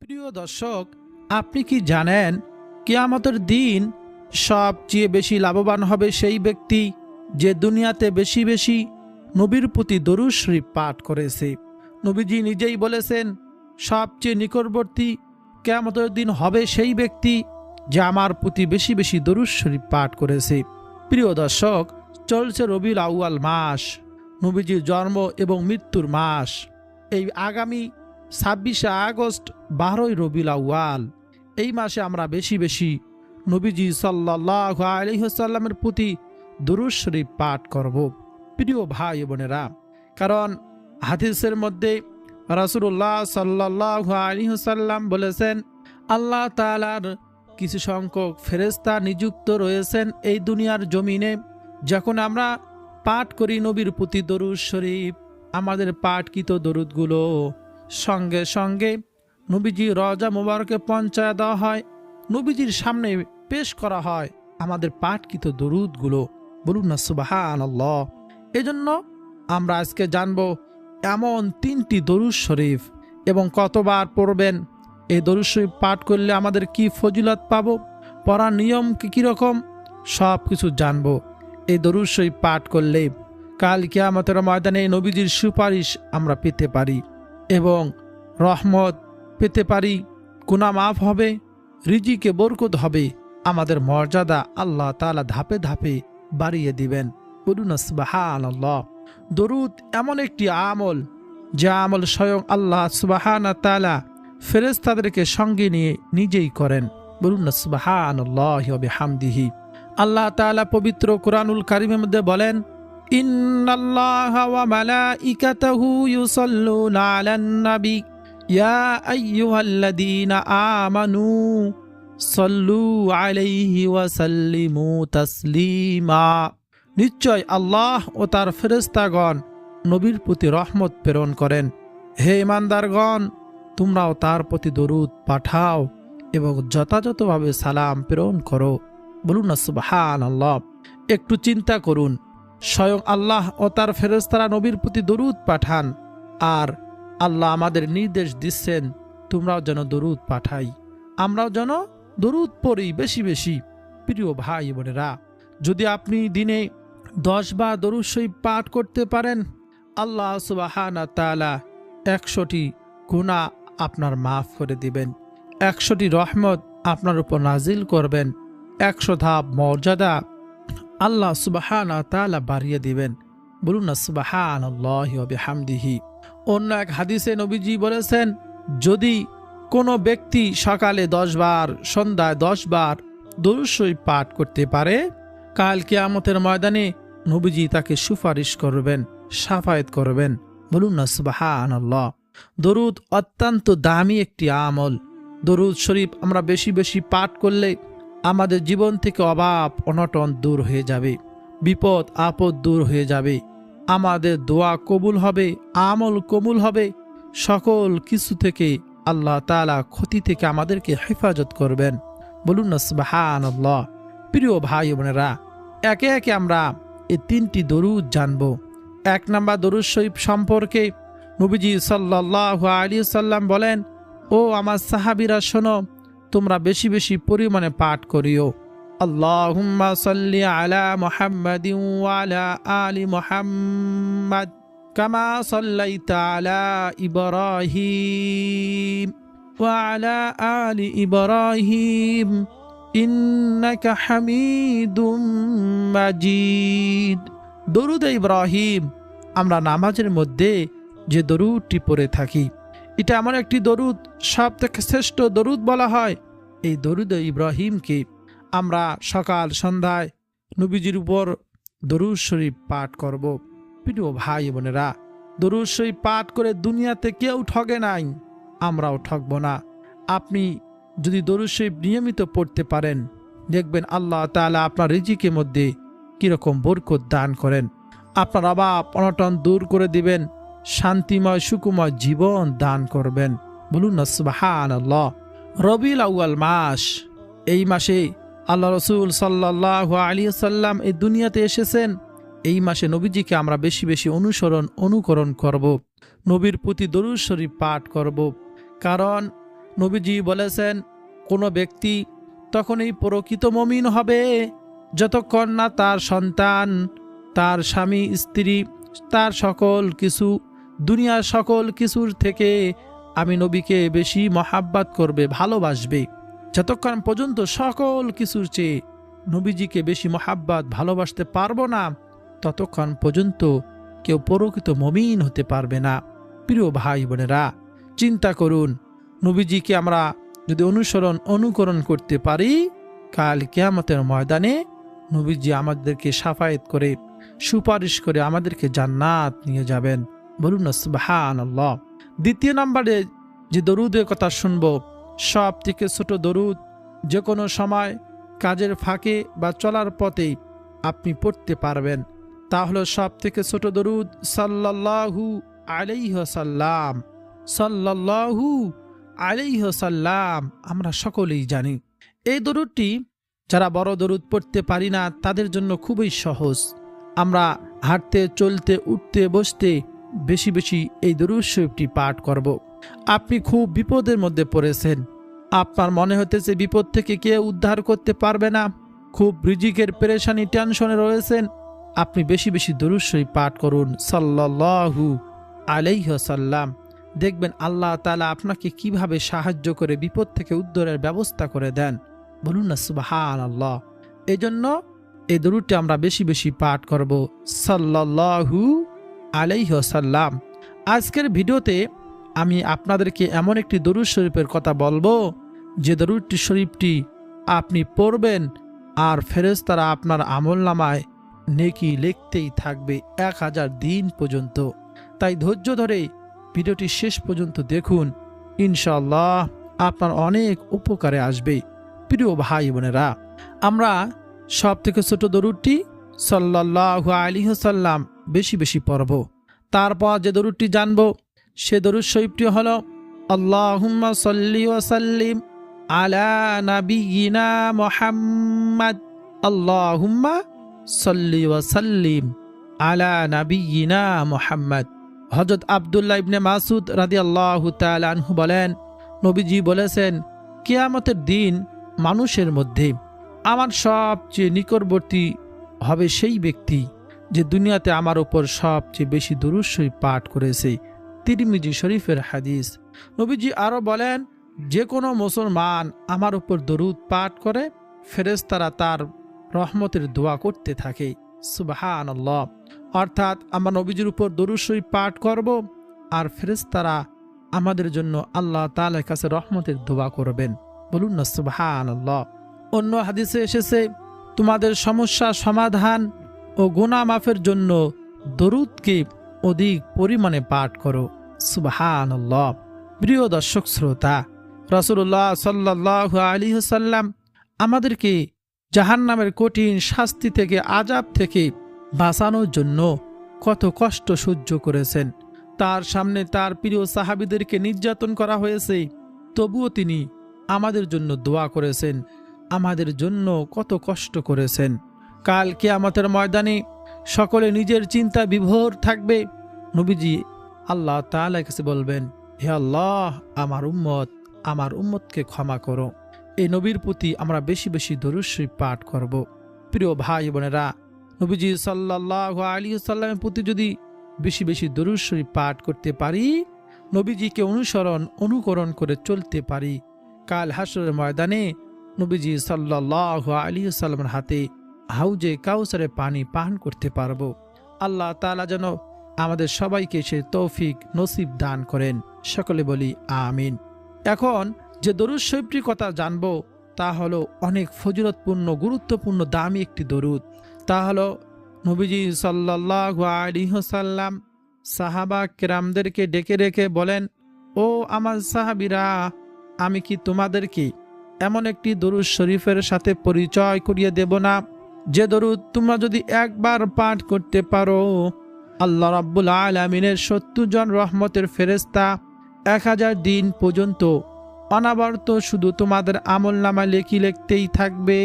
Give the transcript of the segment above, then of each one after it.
প্রিয় দর্শক, আপনি কি জানেন কিয়ামতের দিন সবচেয়ে বেশি লাভবান হবে সেই ব্যক্তি যে দুনিয়াতে বেশি বেশি নবীর প্রতি দরুদ শরীফ পাঠ করেছে। নবীজি নিজেই বলেছেন, সবচেয়ে নিকটবর্তী কিয়ামতের দিন হবে সেই ব্যক্তি যে আমার প্রতি বেশি বেশি দরুদ শরীফ পাঠ করেছে। প্রিয় দর্শক, চলছে রবিউল আউয়াল মাস, নবীজির জন্ম এবং মৃত্যুর মাস। এই আগামী 26শে আগস্ট 12ই রবিউল আউয়াল, এই মাসে আমরা বেশি বেশি নবীজি সাল্লাল্লাহু আলাইহি ওয়াসাল্লামের প্রতি দুরূদ শরীফ পাঠ করব। প্রিয় ভাই বোনেরা, কারণ হাদিসের মধ্যে রাসূলুল্লাহ সাল্লাল্লাহু আলাইহি ওয়াসাল্লাম বলেছেন, আল্লাহ তাআলার কিছু সংখ্যক ফেরেশতা নিযুক্ত রয়েছেন এই দুনিয়ার জমিনে। যখন আমরা পাঠ করি নবীর প্রতি দরুদ শরীফ, আমাদের পাঠকৃত দরুদগুলো সঙ্গে সঙ্গে নবীজি রওজা মুবারকে পৌঁছায় দেওয়া হয়, নবীজির সামনে পেশ করা হয় আমাদের পাঠকৃত দরুদগুলো। বলুন না সুবহানাল্লাহ। এজন্য আমরা আজকে জানব এমন 3টি দরুদ শরীফ এবং কতবার পড়বেন, এই দরুদ শরীফ পাঠ করলে আমাদের কি ফজিলত পাবো, পড়ার নিয়ম কি রকম, সব কিছু জানবো। এই দরুদ শরীফ পাঠ করলে কাল কিয়ামতের ময়দানে নবীজির সুপারিশ আমরা পেতে পারি এবং রহমত পেতে পারি, গুনাহ মাফ হবে, রিজিকে বরকত হবে, আমাদের মর্যাদা আল্লাহ তাআলা ধাপে ধাপে বাড়িয়ে দিবেন। বলুন সুবহানাল্লাহ। দরুদ এমন একটি আমল, যে আমল স্বয়ং আল্লাহ সুবহানাহু ওয়া তাআলা ফেরেশতাদেরকে সঙ্গে নিয়ে নিজেই করেন। বলুন সুবহানাল্লাহি ওয়া বিহামদিহি। আল্লাহ তাআলা পবিত্র কুরআনুল কারীমের মধ্যে বলেন, ইন্নাল্লাহা ওয়া মালাইকাতাহু ইউসাল্লুনা আলান নবী ইয়া আইয়ুহাল্লাযীনা আমানু সাল্লু আলাইহি ওয়া সাল্লিমু তাসলিমা। নিশ্চয় আল্লাহ ও তার ফেরেশতাগণ নবীর প্রতি রহমত প্রেরণ করেন। হে ঈমানদারগণ, তোমরাও তার প্রতি দরুদ পাঠাও এবং যথাযথভাবে সালাম প্রেরণ করো। বলুন না সুবহানাল্লাহ। একটু চিন্তা করুন, স্বয়ং আল্লাহ ও তার ফেরেশতারা নবীর প্রতি দরুদ পাঠান, আর আল্লাহ আমাদের নির্দেশ দিচ্ছেন তোমরাও যেন দরুদ পাঠাই, আমরাও যেন দরুদ পড়ি বেশি বেশি। প্রিয় ভাই বোনেরা, যদি আপনি দিনে 10 বার দরুদ শরীফ পাঠ করতে পারেন, আল্লাহ সুবহানাহু ওয়া তাআলা 100টি গুনাহ আপনার মাফ করে দিবেন, 100টি রহমত আপনার উপর নাজিল করবেন, 100 ধাপ মর্যাদা আল্লাহ সুবহানাহু ওয়া তাআলা বাড়িয়ে দিবেন। বলুন না সুবহানাল্লাহি ওয়া বিহামদিহি। অন্য এক হাদিসে নবীজি বলেছেন, যদি কোনো ব্যক্তি সকালে 10 বার, সন্ধ্যায় 10 বার দরুদ শরীফ পাঠ করতে পারে, কাল কিয়ামতের ময়দানে নবীজি তাকে সুপারিশ করবেন, শাফায়াত করবেন। বলুন না সুবহানাল্লাহ। দরুদ অত্যন্ত দামি একটি আমল। দরুদ শরীফ আমরা বেশি বেশি পাঠ করলে আমাদের জীবন থেকে অভাব অনটন দূর হয়ে যাবে, বিপদ আপদ দূর হয়ে যাবে, আমাদের দোয়া কবুল হবে, আমল কবুল হবে, সকল কিছু থেকে আল্লাহ তাআলা ক্ষতি থেকে আমাদেরকে হেফাজত করবেন। বলুন না সুবহানাল্লাহ। প্রিয় ভাই বোনেরা, একে একে আমরা এই 3টি দরুদ জানব। 1 নাম্বার দরুদ শরীফ সম্পর্কে নবীজি সাল্লাল্লাহু আলাইহি ওয়াসাল্লাম বলেন, ও আমার সাহাবীরা শোনো, তোমরা বেশি বেশি পরিমাণে পাঠ করিও। আল্লাহুম্মা সাল্লি আলা মুহাম্মাদিন ওয়া আলা আলি মুহাম্মাদ কামা সাল্লাইতা আলা ইব্রাহিম ওয়া আলা আলি ইব্রাহিম ইন্নাকা হামিদুম মাজিদ। দরুদ ইব্রাহিম আমরা নামাজের মধ্যে যে দরুদটি পড়ে থাকি, এটা এমন একটি দরুদ, সব থেকে শ্রেষ্ঠ দরুদ বলা হয়। এই দরুদ ইব্রাহিমকে আমরা সকাল সন্ধ্যায় নবীজির উপর দরুদ শরীফ পাঠ করব। প্রিয় ভাই বোনেরা, দরুদ শরীফ পাঠ করে দুনিয়াতে কেউ ঠগে নাই, আমরাও ঠকব না। আপনি যদি দরুদ শরীফ নিয়মিত পড়তে পারেন, দেখবেন আল্লাহ তাআলা আপনার রিজিকের মধ্যে কিরকম বরকত দান করেন, আপনার অভাব অনটন দূর করে দিবেন, শান্তিময় সুকুময় জীবন দান করবেন। বলুন না সুবহানাল্লাহ। রবিউল আউয়াল মাস, এই মাসে আল্লাহ রাসূল সাল্লাল্লাহু আলাইহি ওয়াসাল্লাম এই দুনিয়াতে এসেছেন। এই মাসে নবীজিকে আমরা বেশি বেশি অনুকরণ করব, নবীর প্রতি দরুদ শরীফ পাঠ করব। কারণ নবীজি বলেছেন, কোনো ব্যক্তি তখনই প্রকৃত মুমিন হবে যতক্ষণ না তার সন্তান, তার স্বামী স্ত্রী, তার সকল কিছু, দুনিয়ার সকল কিছুর থেকে আমি নবীকে বেশি মহাব্বত করবে, ভালোবাসবে। যতক্ষণ পর্যন্ত সকল কিছুর চেয়ে নবীজিকে বেশি মহাব্বত ভালোবাসতে পারবো না, ততক্ষণ পর্যন্ত কেউ প্রকৃত মুমিন হতে পারবে না। প্রিয় ভাই বোনেরা, চিন্তা করুন, নবীজিকে আমরা যদি অনুকরণ করতে পারি, কাল কিয়ামতের ময়দানে নবীজি আমাদেরকে শাফায়েত করে, সুপারিশ করে আমাদেরকে জান্নাত নিয়ে যাবেন। বলুন না সুবহানাল্লাহ। দ্বিতীয় নম্বরে যে দরুদের কথা শুনবো, সব থেকে ছোট দরুদ, যে কোনো সময় কাজের ফাঁকে বা চলার পথে আপনি পড়তে পারবেন। তা হলো সব থেকে ছোট দরুদ সাল্লাল্লাহু আলাইহি ওয়াসাল্লাম। সাল্লাল্লাহু আলাইহি ওয়াসাল্লাম আমরা সকলেই জানি। এই দরুদটি যারা বড় দরুদ পড়তে পারি না তাদের জন্য খুবই সহজ। আমরা হাঁটতে, চলতে, উঠতে, বসতে বেশি বেশি এই দরুদ শরীফটি পাঠ করব। আপনি খুব বিপদের মধ্যে পড়েছেন, আপনার মনে হতেছে বিপদ থেকে কেউ উদ্ধার করতে পারবে না, খুব রিজিকের পেরেশানি, টেনশনে রয়েছেন, আপনি বেশি বেশি দরুদ শরীফ পাঠ করুন সাল্লাল্লাহু আলাইহি ওয়াসাল্লাম। দেখবেন আল্লাহ তাআলা আপনাকে কিভাবে সাহায্য করে বিপদ থেকে উদ্ধারের ব্যবস্থা করে দেন। বলুন না সুবহানাল্লাহ। এই জন্য এই দরুদটি আমরা বেশি বেশি পাঠ করব সাল্লাল্লাহু আলাইহি ওয়াসাল্লাম। আজকের ভিডিওতে আমি আপনাদেরকে এমন একটি দরুদ শরীফের কথা বলবো, যে দরুদটি শরীফটি আপনি পড়বেন আর ফেরেশতারা আপনার আমলনামায় নেকি লিখতেই থাকবে 1000 দিন পর্যন্ত। তাই ধৈর্য ধরে ভিডিওটি শেষ পর্যন্ত দেখুন, ইনশাআল্লাহ আপনার অনেক উপকারে আসবে। প্রিয় ভাই বোনেরা, আমরা সব থেকে ছোট দরুদটি সাল্লাল্লাহু আলাইহি ওয়াসাল্লাম বেশি বেশি পড়ব। তারপর যে দরুদটি জানব, সে দরুদ শরীফটি হলো আল্লাহুম্মা সাল্লি ওয়া সাল্লিম আলা নাবিয়িনা মুহাম্মদ। আল্লাহুম্মা সাল্লি ওয়া সাল্লিম আলা নাবিয়িনা মুহাম্মদ। হযরত আব্দুল্লাহ ইবনে মাসউদ রাদিয়াল্লাহু তাআলা আনহু বলেন, নবীজি বলেছেন, কিয়ামতের দিন মানুষের মধ্যে আমার সবচেয়ে নিকটবর্তী হবে সেই ব্যক্তি যে দুনিয়াতে আমার উপর সবচেয়ে বেশি দরুদ শরীফ পাঠ করেছে। তিরমিজি শরীফের হাদিস। নবীজি আরো বলেন, যে কোনো মুসলমান আমার উপর দরুদ পাঠ করে ফেরেশতারা তার রহমতের দোয়া করতে থাকে। সুবহানাল্লাহ। অর্থাৎ আমরা নবীজির উপর দরুদ শরীফ পাঠ করব আর ফেরেশতারা আমাদের জন্য আল্লাহ তাআলার কাছে রহমতের দোয়া করবেন। বলুন না সুবহানাল্লাহ। অন্য হাদিসে এসেছে, তোমাদের সমস্যা সমাধান ও গুনাহ মাফের জন্য দরুদকে অধিক পরিমাণে পাঠ করো। সুবহানাল্লাহ। প্রিয় দর্শক শ্রোতা, রাসূলুল্লাহ সাল্লাল্লাহু আলাইহি ওয়াসাল্লাম আমাদেরকে জাহান্নামের কঠিন শাস্তি থেকে, আযাব থেকে বাঁচানোর জন্য কত কষ্ট সহ্য করেছেন। তার সামনে তার প্রিয় সাহাবীদেরকে নির্যাতন করা হয়েছে, তবুও তিনি আমাদের জন্য দোয়া করেছেন, আমাদের জন্য কত কষ্ট করেছেন। কাল কিয়ামতের ময়দানে সকলে নিজের চিন্তা বিভোর থাকবে। নবীজি আল্লাহ তাআলার কাছে বলবেন, হে আল্লাহ, আমার উম্মতকে ক্ষমা করো। এই নবীর প্রতি আমরা বেশি বেশি দরুদ শরীফ পাঠ করব। প্রিয় ভাই বোনেরা, নবীজি সাল্লাল্লাহু আলাইহি ওয়াসাল্লামের প্রতি যদি বেশি বেশি দরুদ শরীফ পাঠ করতে পারি, নবীজিকে অনুকরণ করে চলতে পারি, কাল হাসরের ময়দানে নবীজি সাল্লাল্লাহু আলাইহি ওয়াসাল্লামের হাতে হাউজে কাউসারে পানি পান করতে পারবো। আল্লাহ তাআলা যেন আমাদের সবাইকে সে তৌফিক নসিব দান করেন। সকলে বলি আমিন। এখন যে দরুদ শরীফটির কথা জানবো, তা হলো অনেক ফজিলতপূর্ণ, গুরুত্বপূর্ণ, দামি একটি দরুদ। তা হলো নবীজি সাল্লাল্লাহু আলাইহি ওয়াসাল্লাম সাহাবা কেরামদেরকে ডেকে রেখে বলেন, ও আমার সাহাবীরা, আমি কি তোমাদেরকে এমন একটি দরুদ শরীফের সাথে পরিচয় করিয়ে দেব না, যে দরুদ তোমরা যদি একবার পাঠ করতে পারো, আল্লাহ রাব্বুল আলামিনের 70 জন রহমতের ফেরেশতা 1000 দিন পর্যন্ত অনাবরত শুধু তোমাদের আমলনামা লিখতেই থাকবে।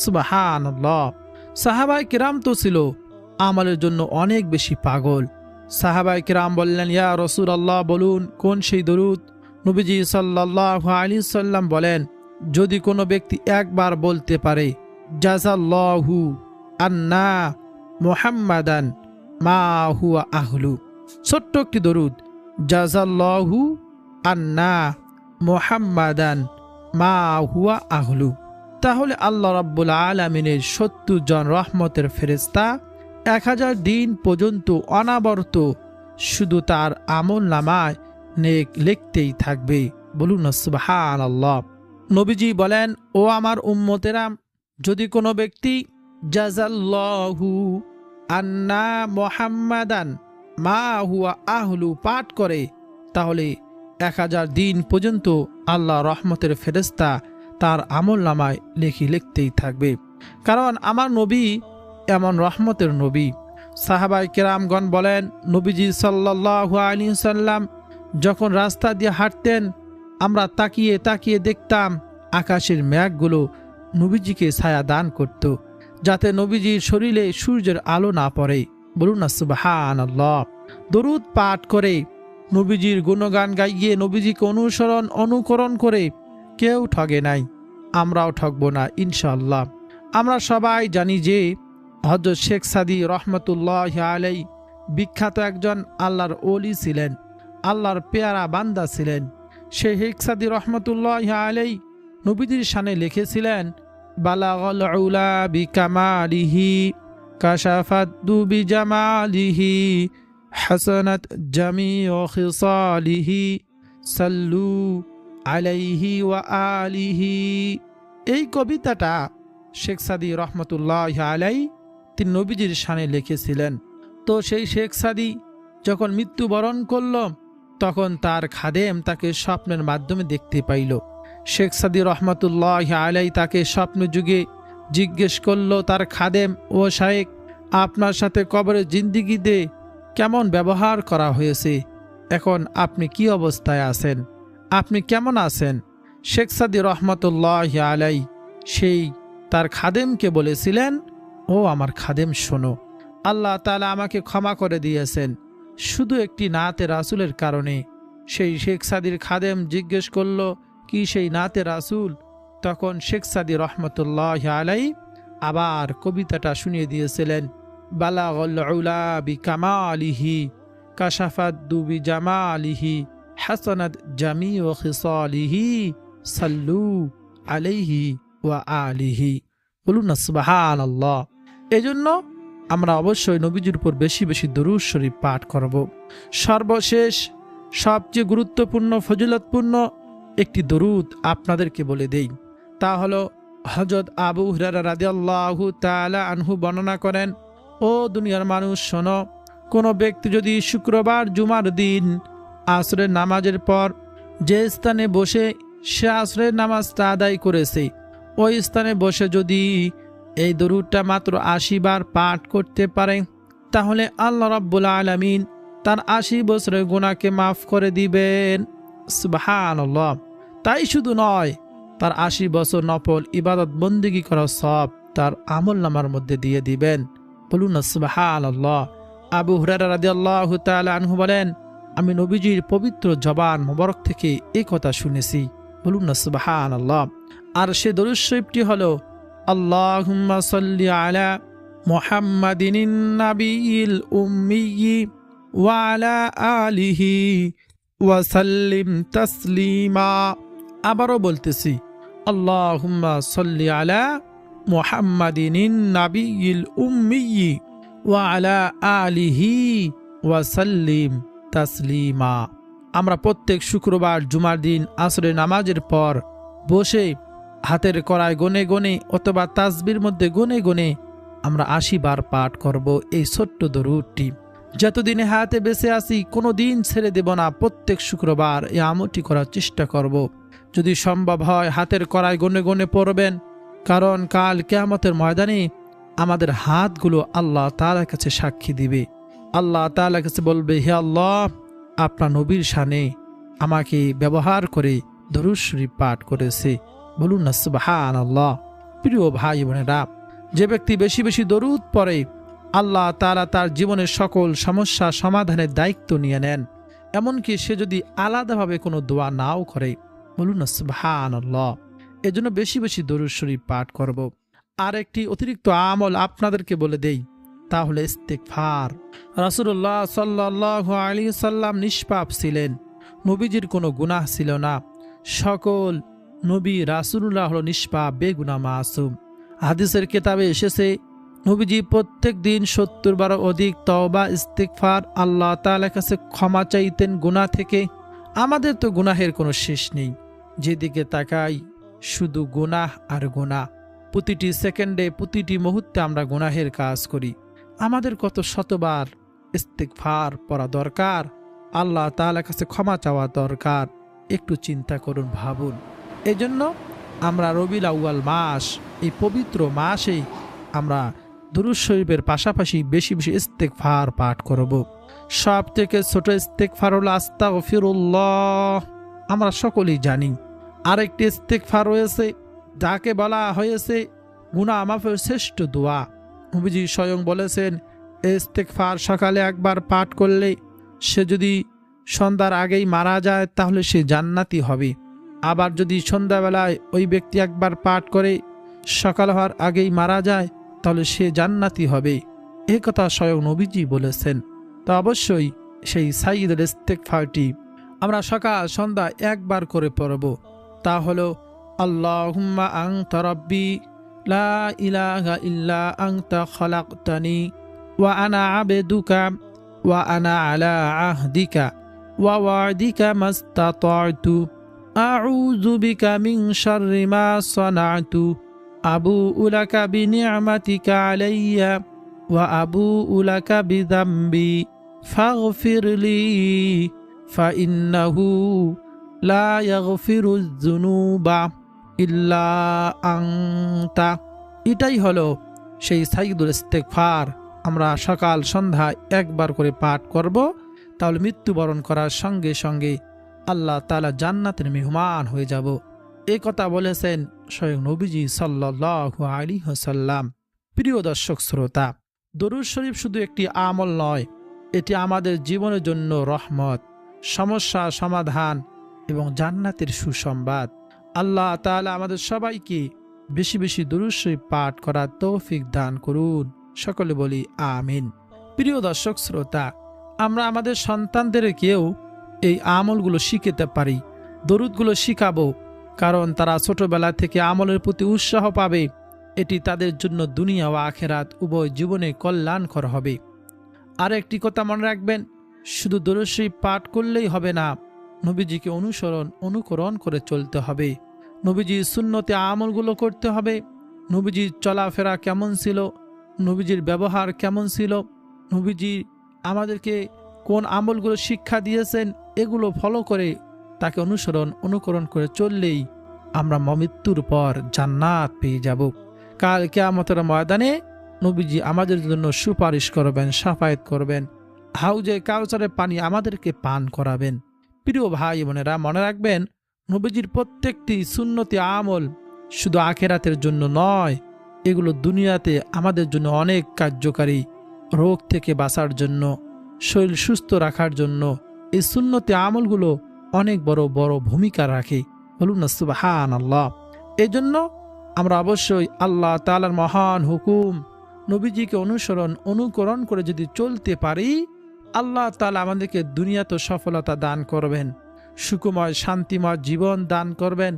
সুবহানাল্লাহ। সাহাবায়ে কিরাম তো ছিল আমলের জন্য অনেক বেশি পাগল। সাহাবায়ে কিরাম বললেন, ইয়া রাসূলুল্লাহ, বলুন কোন সেই দরুদ? নবীজি সাল্লাল্লাহু আলাইহি সাল্লাম বলেন, যদি কোনো ব্যক্তি একবার বলতে পারে জাযাল্লাহু আন্না মুহাম্মাদান মা হুয়া আহলু, ছোট্ট একটি দরুদ, জাযাল্লাহু আন্না মুহাম্মাদান মা হুয়া আহলু, তাহলে আল্লাহ রাব্বুল আলামিনের ৭০ জন রহমতের ফেরেশতা ১০০০ দিন পর্যন্ত অনাবরত শুধু তার আমল নামায় নেক লিখতেই থাকবে। বলুন না সুবহানাল্লাহ। নবীজি বলেন, ও আমার উম্মতেরা, যদি কোনো ব্যক্তি জাযাল্লাহু আন্না মুহাম্মাদান মা হুয়া আহলু পাঠ করে, তাহলে ১০০০ দিন পর্যন্ত আল্লাহ রহমতের ফেরেশতা তার আমল নামায় লিখতেই থাকবে। কারণ আমার নবী এমন রহমতের নবী। সাহাবায়ে কেরামগণ বলেন, নবীজি সাল্লাল্লাহু আলাইহি সাল্লাম যখন রাস্তা দিয়ে হাঁটতেন, আমরা তাকিয়ে তাকিয়ে দেখতাম আকাশের মেঘগুলো নবীজিকে ছায়া দান করত, যাতে নবীজির শরীরে সূর্যের আলো না পড়ে। বলুন না সুবহানাল্লাহ। দরুদ পাঠ করে, নবীজির গুণগান গাইয়ে, নবীজিকে অনুকরণ করে কেউ ঠগে নাই, আমরাও ঠকবো না ইনশাআল্লাহ। আমরা সবাই জানি যে হযরত শেখ সাদী রহমতুল্লাহ আলাই বিখ্যাত একজন আল্লাহর ওলি ছিলেন, আল্লাহর পেয়ারা বান্দা ছিলেন। সেই শেখ সাদী রহমতুল্লাহ আলাই নবীজির শানে লিখেছিলেন, বালাগল উলা বিকামালিহি কাশাফাতু বিজামালিহি হাসানাত জামিউ খিসালিহি সাল্লু আলাইহি ওয়া আলিহি। এই কবিতাটা শেখ সাদী রহমতুল্লাহ আলাই তিনি নবীজির শানে লিখেছিলেন। তো সেই শেখ সাদী যখন মৃত্যুবরণ করল, তখন তার খাদেম তাকে স্বপ্নের মাধ্যমে দেখতে পাইল। শেখ সাদী রহমতুল্লাহ আলাই তাকে স্বপ্ন যুগে জিজ্ঞেস করল, তার খাদেম, ও শায়েখ, আপনার সাথে কবরে জিন্দিগিতে কেমন ব্যবহার করা হয়েছে, এখন আপনি কি অবস্থায় আছেন, আপনি কেমন আছেন? শেখ সাদী রহমতুল্লাহ আলাই সেই তার খাদেমকে বলেছিলেন, ও আমার খাদেম শোনো, আল্লাহ তাআলা আমাকে ক্ষমা করে দিয়েছেন শুধু একটি নাতে রাসূলের কারণে। সেই শেখ সাদীর খাদেম জিজ্ঞেস করল, কি সেই নাতে রাসূল? তখন শেখ সাদী রহমতুল্লাহ আলাই আবার কবিতাটা শুনিয়ে দিয়েছিলেন, বালাগল উলা বিকামালিহি কাশাফাতু বিজামালিহি হাসানাত জামিউ খিসালিহি সাল্লু আলাইহি ওয়া আলিহি। বলুন না সুবহানাল্লাহ। এজন্য আমরা অবশ্যই নবীজির উপর বেশি বেশি দরুদ শরীফ পাঠ করব। সর্বশেষ সবচেয়ে গুরুত্বপূর্ণ ফজিলতপূর্ণ একটি দরুদ আপনাদেরকে বলে দেই, তা হলো হযরত আবু হুরায়রা রাদিয়াল্লাহু তাআলা আনহু বর্ণনা করেন, ও দুনিয়ার মানুষ শোনো, কোনো ব্যক্তি যদি শুক্রবার জুমার দিন আসরের নামাজের পর যে স্থানে বসে সে আসরের নামাজটা আদায় করেছে, ওই স্থানে বসে যদি এই দরুদটা মাত্র ৮০ বার পাঠ করতে পারে, তাহলে আল্লাহ রাব্বুল আলামিন তার ৮০ বছরের গুনাহকে মাফ করে দিবেন। সুবহানাল্লাহ। তাই শুধু নয়, তার ৮০ বছর নফল ইবাদত বন্দেগী করা সব তার আমল নামার মধ্যে দিয়ে দিবেন। বলুন না সুবহানাল্লাহ। আবু হুরায়রা রাদিয়াল্লাহু তাআলা আনহু বলেন, আমি নবীজির পবিত্র জবান মোবারক থেকে এই কথা শুনেছি। বলুন না সুবহানাল্লাহ। আর সে দরুদ শরীফটি হলো, আল্লাহুম্মা সাল্লি আলা মুহাম্মাদিন নাবিয়িল উম্মিয়্যি ওয়া আলা আলিহি ওয়া সাল্লিম তাসলিমা। আবারও বলতেছি, আল্লাহুম্মা সাল্লি আলা মুহাম্মাদিন নাবিয়িল উম্মিয়্যি ওয়া আলা আলিহি ওয়া সাল্লিম তাসলিমা। আমরা প্রত্যেক শুক্রবার জুমার দিন আসরের নামাজের পর বসে হাতের কড়ায় গনে গনে অথবা তাসবির মধ্যে গনে গনে আমরা ৮০ বার পাঠ করব এই ছোট্ট দরুদটি। যতদিনে হাতে বেঁচে আছি কোনো দিন ছেড়ে দেব না, প্রত্যেক শুক্রবার এই আমলটি করার চেষ্টা করব। যদি সম্ভব হয় হাতের কড়ায় গনে গনে পড়বেন, কারণ কাল কিয়ামতের ময়দানে আমাদের হাতগুলো আল্লাহ তাআলার কাছে সাক্ষী দিবে। আল্লাহ তাআলার কাছে বলবে, হে আল্লাহ, আপনার নবীর শানে আমাকে ব্যবহার করে দরুদ শরীফ পাঠ করেছে। বলুন না সুবহানাল্লাহ। প্রিয় ভাই বোনেরা, যে ব্যক্তি বেশি বেশি দরুদ পড়ে, আল্লাহ তাআলা তার জীবনের সকল সমস্যা সমাধানের দায়িত্ব নিয়ে নেন। এমনকি সে যদি আলাদাভাবে কোনো দোয়া নাও করে, বলুন না সুবহানাল্লাহ। এজন্য বেশি বেশি দরুদ শরীফ পাঠ করব। আর একটি অতিরিক্ত আমল আপনাদেরকে বলে দেই, তা হলো ইস্তিগফার। রাসূলুল্লাহ সাল্লাল্লাহু আলাইহি সাল্লাম নিষ্পাপ ছিলেন, নবীজির কোনো গুনাহ ছিল না। সকল নবী রাসূলুল্লাহ হলো নিষ্পাপ, বেগুনাহ, মাসুম। হাদিসের কিতাবে এসেছে নবীজি প্রত্যেক দিন 70 বার অধিক তওবা ইস্তিগফার আল্লাহ তাআলার কাছে ক্ষমা চাইতেন গুনাহ থেকে। আমাদের তো গুনাহের কোনো শেষ নেই, যেদিকে তাকাই শুধু গুনাহ আর গুনাহ। প্রতিটি সেকেন্ডে প্রতিটি মুহূর্তে আমরা গুনাহের কাজ করি। আমাদের কত শতবার ইস্তিগফার পড়া দরকার, আল্লাহ তাআলার কাছে ক্ষমা চাওয়া দরকার। একটু চিন্তা করুন, ভাবুন। এজন্য আমরা রবিউল আউয়াল মাস, এই পবিত্র মাসে আমরা দুরূদ শরীফের পাশাপাশি বেশি বেশি ইস্তিগফার পাঠ করব। সব থেকে ছোট ইস্তিগফার হলো আস্তাগফিরুল্লাহ, আমরা সকলেই জানি। আরেকটি ইস্তিগফার রয়েছে যাকে বলা হয়েছে গুনাহ মাফের শ্রেষ্ঠ দোয়া। নবীজি স্বয়ং বলেছেন, এই ইস্তিগফার সকালে একবার পাঠ করলে সে যদি সন্ধ্যার আগেই মারা যায় তাহলে সে জান্নাতি হবে। আবার যদি সন্ধ্যাবেলায় ওই ব্যক্তি একবার পাঠ করে সকাল হওয়ার আগেই মারা যায় তাহলে সে জান্নাতি হবে। এই কথা স্বয়ং নবীজি বলেছেন। তো অবশ্যই সেই সাইয়্যিদুল ইস্তিগফারটি আমরা সকাল সন্ধ্যা একবার করে পড়ব। তা হলো আল্লাহুম্মা আনতা রাব্বি লা ইলাহা ইল্লা আনতা খালাকতানি ওয়া আনা আবদুকা ওয়া আনা আলা আহদিকা ওয়া ওয়া'দিকা মাস্তাতা'তু আউযু বিকা মিন শাররি মা সানা'তু আবুউ লাকা বিনি'মাতিকা আলাইয়া ওয়া আবুউ লাকা বিযামবি ফাগফিরলি ফাইন্নাহু লা ইয়াগফিরুয যুনুবা ইল্লা আনতা। এটাই হলো সেই সাইয়্যিদুল ইস্তিগফার। আমরা সকাল সন্ধ্যা একবার করে পাঠ করব, তাহলে মৃত্যুবরণ করার সঙ্গে সঙ্গে আল্লাহ তাআলা জান্নাতের মেহমান হয়ে যাব। এই কথা বলেছেন স্বয়ং নবীজি সাল্লাল্লাহু আলাইহি ওয়াসাল্লাম। প্রিয় দর্শক শ্রোতা, দরুদ শরীফ শুধু একটি আমল নয়, এটি আমাদের জীবনের জন্য রহমত, সমস্যা সমাধান এবং জান্নাতের সুসংবাদ। আল্লাহ তাআলা আমাদের সবাইকে বেশি বেশি দরুদ শরীফ পাঠ করার তৌফিক দান করুন। সকলে বলি আমিন। প্রিয় দর্শক শ্রোতা, আমরা আমাদের সন্তানদেরকেও এই আমলগুলো শিখাতে পারি, দরুদগুলো শিখাবো, কারণ তারা ছোটবেলা থেকে আমলের প্রতি উৎসাহ পাবে। এটি তাদের জন্য দুনিয়া ও আখিরাত উভয় জীবনে কল্যাণকর হবে। আর একটি কথা মনে রাখবেন, শুধু দরুদ শরীফ পাঠ করলেই হবে না, নবীজিকে অনুকরণ করে চলতে হবে। নবীজির সুন্নতে আমলগুলো করতে হবে। নবীজির চলাফেরা কেমন ছিল, নবীজির ব্যবহার কেমন ছিল, নবীজি আমাদেরকে কোন আমলগুলো শিক্ষা দিয়েছেন, এগুলো ফলো করে তাকে অনুকরণ করে চললেই আমরা মৃত্যুর পর জান্নাত পেয়ে যাব। কাল কিয়ামতের ময়দানে নবীজি আমাদের জন্য সুপারিশ করবেন, শাফায়াত করবেন, হাউজে কাউসারের পানি আমাদেরকে পান করাবেন। প্রিয় ভাই বোনেরা, মনে রাখবেন, নবীজির প্রত্যেকটি সুন্নতি আমল শুধু আখিরাতের জন্য নয়, এগুলো দুনিয়াতে আমাদের জন্য অনেক কার্যকারী। রোগ থেকে বাঁচার জন্য, শরীর সুস্থ রাখার জন্য এই সুন্নতি আমলগুলো অনেক বড় বড় ভূমিকা রাখে। বলুন না সুবহানাল্লাহ। এই জন্য আমরা অবশ্যই আল্লাহ তাআলার মহান হুকুম, নবীজিকে অনুকরণ করে যদি চলতে পারি, আল্লাহ তাআলা আমাদেরকে দুনিয়াতে সফলতা দান করবেন, সুখময় শান্তিময় জীবন দান করবেন,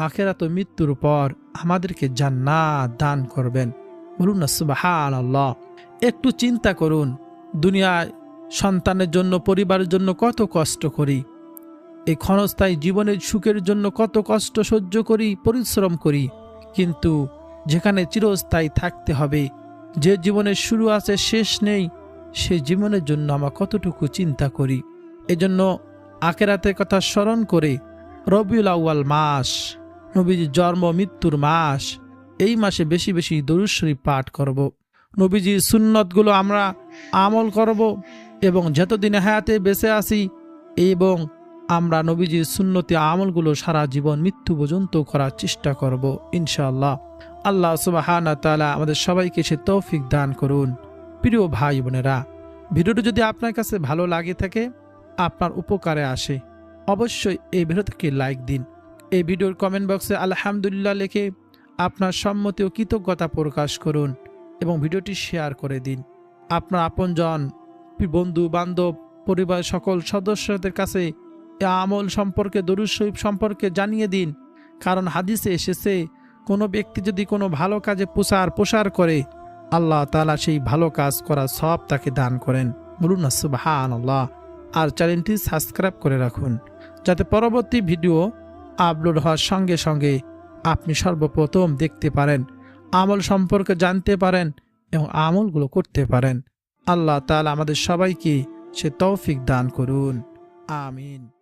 আখিরাতে মৃত্যুর পর আমাদেরকে জান্নাত দান করবেন। বলুন না সুবহানাল্লাহ। একটু চিন্তা করুন, দুনিয়ায় সন্তানের জন্য, পরিবারের জন্য কত কষ্ট করি, এই ক্ষণস্থায়ী জীবনের সুখের জন্য কত কষ্ট সহ্য করি, পরিশ্রম করি, কিন্তু যেখানে চিরস্থায়ী থাকতে হবে, যে জীবনের শুরু আছে শেষ নেই, সে জীবনের জন্য আমরা কতটুকু চিন্তা করি। এজন্য আখিরাতের কথা স্মরণ করে রবিউল আউয়াল মাস, নবীজির জন্ম মৃত্যুর মাস, এই মাসে বেশি বেশি দরুদ শরীফ পাঠ করব, নবীজির সুন্নতগুলো আমরা আমল করব এবং যতদিনে হায়াতে বেঁচে আছি এবং আমরা নবীজির সুন্নতি আমলগুলো সারা জীবন মৃত্যু পর্যন্ত করার চেষ্টা করব ইনশাআল্লাহ। আল্লাহ সুবহানাহু ওয়া তাআলা আমাদের সবাইকে সে তৌফিক দান করুন। প্রিয় ভাই বোনেরা, ভিডিওটি যদি আপনার কাছে ভালো লাগে থাকে আপনার উপকারে আসে, অবশ্যই এই ভিডিওটিকে লাইক দিন। এই ভিডিওর কমেন্ট বক্সে আলহামদুলিল্লাহ লিখে আপনার সম্মতি ও কৃতজ্ঞতা প্রকাশ করুন এবং ভিডিওটি শেয়ার করে দিন। আপনার আপনজন, বন্ধু বান্ধব, পরিবারের সকল সদস্যদের কাছে এ আমল সম্পর্কে, দরুদ শরীফ সম্পর্কে জানিয়ে দিন। কারণ হাদিসে এসেছে, কোনো ব্যক্তি যদি কোনো ভালো কাজে প্রসার করে, আল্লাহ তাআলা সেই ভালো কাজ করা সব তাকে দান করেন। বলুন না সুবহানাল্লাহ। আর চ্যানেলটি সাবস্ক্রাইব করে রাখুন, যাতে পরবর্তী ভিডিও আপলোড হওয়ার সঙ্গে সঙ্গে আপনি সর্বপ্রথম দেখতে পারেন, আমল সম্পর্কে জানতে পারেন এবং আমলগুলো করতে পারেন। আল্লাহ তাআলা আমাদের সবাইকে সে তৌফিক দান করুন। আমিন।